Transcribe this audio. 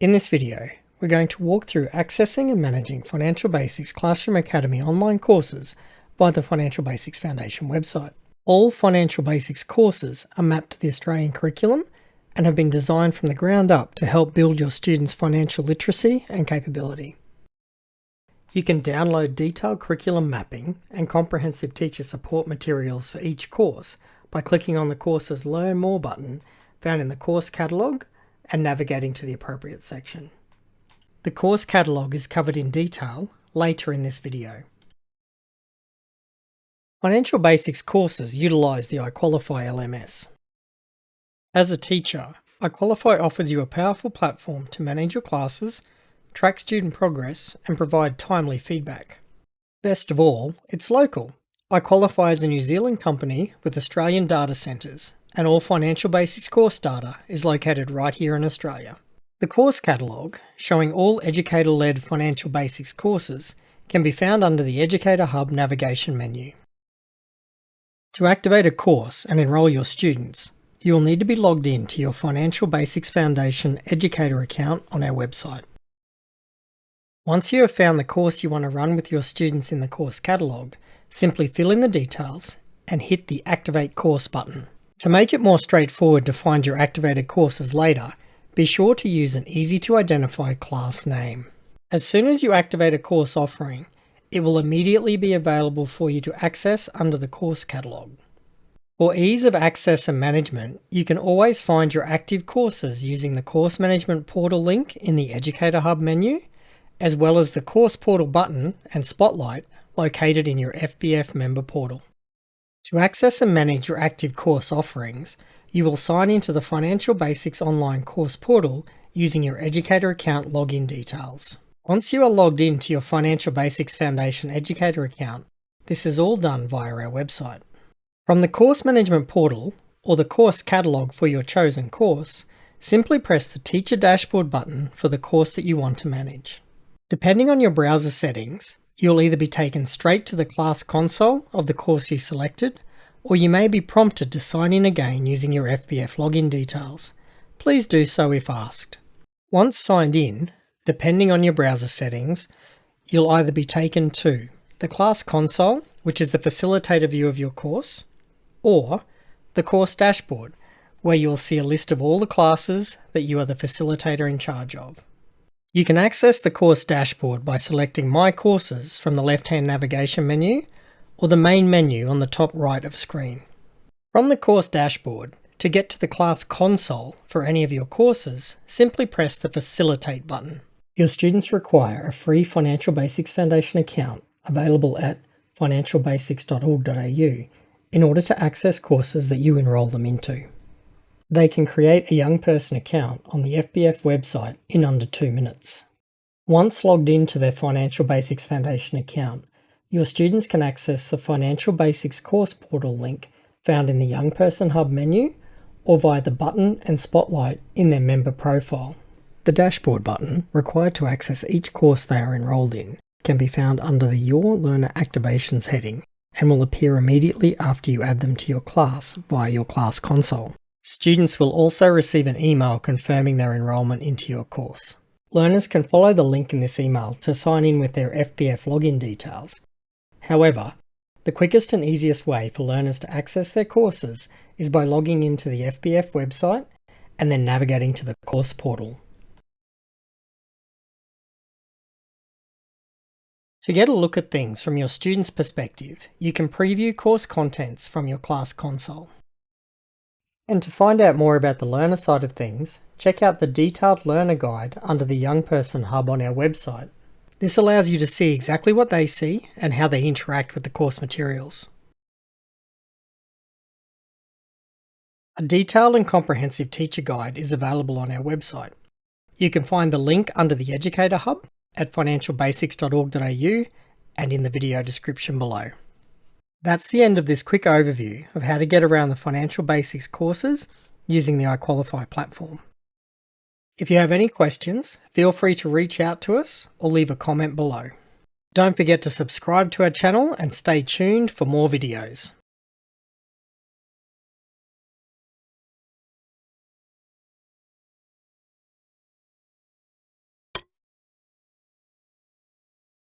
In this video, we're going to walk through accessing and managing Financial Basics Classroom Academy online courses via the Financial Basics Foundation website. All Financial Basics courses are mapped to the Australian curriculum and have been designed from the ground up to help build your students' financial literacy and capability. You can download detailed curriculum mapping and comprehensive teacher support materials for each course by clicking on the course's Learn More button found in the course catalogue and navigating to the appropriate section. The course catalogue is covered in detail later in this video. Financial Basics courses utilise the iQualify LMS. As a teacher, iQualify offers you a powerful platform to manage your classes, track student progress, and provide timely feedback. Best of all, it's local. iQualify is a New Zealand company with Australian data centres, and all Financial Basics course data is located right here in Australia. The course catalogue, showing all educator-led Financial Basics courses, can be found under the Educator Hub navigation menu. To activate a course and enrol your students, you will need to be logged in to your Financial Basics Foundation educator account on our website. Once you have found the course you want to run with your students in the course catalogue, simply fill in the details and hit the Activate Course button. To make it more straightforward to find your activated courses later, be sure to use an easy-to-identify class name. As soon as you activate a course offering, it will immediately be available for you to access under the course catalogue. For ease of access and management, you can always find your active courses using the Course Management Portal link in the Educator Hub menu, as well as the Course Portal button and Spotlight located in your FBF member portal. To access and manage your active course offerings, you will sign into the Financial Basics online course portal using your educator account login details. Once you are logged into your Financial Basics Foundation educator account, this is all done via our website. From the Course Management Portal, or the course catalogue for your chosen course, simply press the Teacher Dashboard button for the course that you want to manage. Depending on your browser settings, you'll either be taken straight to the class console of the course you selected, or you may be prompted to sign in again using your FBF login details. Please do so if asked. Once signed in, depending on your browser settings, you'll either be taken to the class console, which is the facilitator view of your course, or the course dashboard, where you'll see a list of all the classes that you are the facilitator in charge of. You can access the course dashboard by selecting My Courses from the left-hand navigation menu or the main menu on the top right of screen. From the course dashboard, to get to the class console for any of your courses, simply press the Facilitate button. Your students require a free Financial Basics Foundation account available at financialbasics.org.au in order to access courses that you enrol them into. They can create a young person account on the FBF website in under 2 minutes. Once logged into their Financial Basics Foundation account, your students can access the Financial Basics course portal link found in the Young Person Hub menu or via the button and spotlight in their member profile. The dashboard button, required to access each course they are enrolled in, can be found under the Your Learner Activations heading and will appear immediately after you add them to your class via your class console. Students will also receive an email confirming their enrolment into your course. Learners can follow the link in this email to sign in with their FBF login details. However, the quickest and easiest way for learners to access their courses is by logging into the FBF website and then navigating to the course portal. To get a look at things from your student's perspective, you can preview course contents from your class console. And to find out more about the learner side of things, check out the detailed learner guide under the Young Person Hub on our website. This allows you to see exactly what they see and how they interact with the course materials. A detailed and comprehensive teacher guide is available on our website. You can find the link under the Educator Hub at financialbasics.org.au and in the video description below. That's the end of this quick overview of how to get around the Financial Basics courses using the iQualify platform. If you have any questions, feel free to reach out to us or leave a comment below. Don't forget to subscribe to our channel and stay tuned for more videos.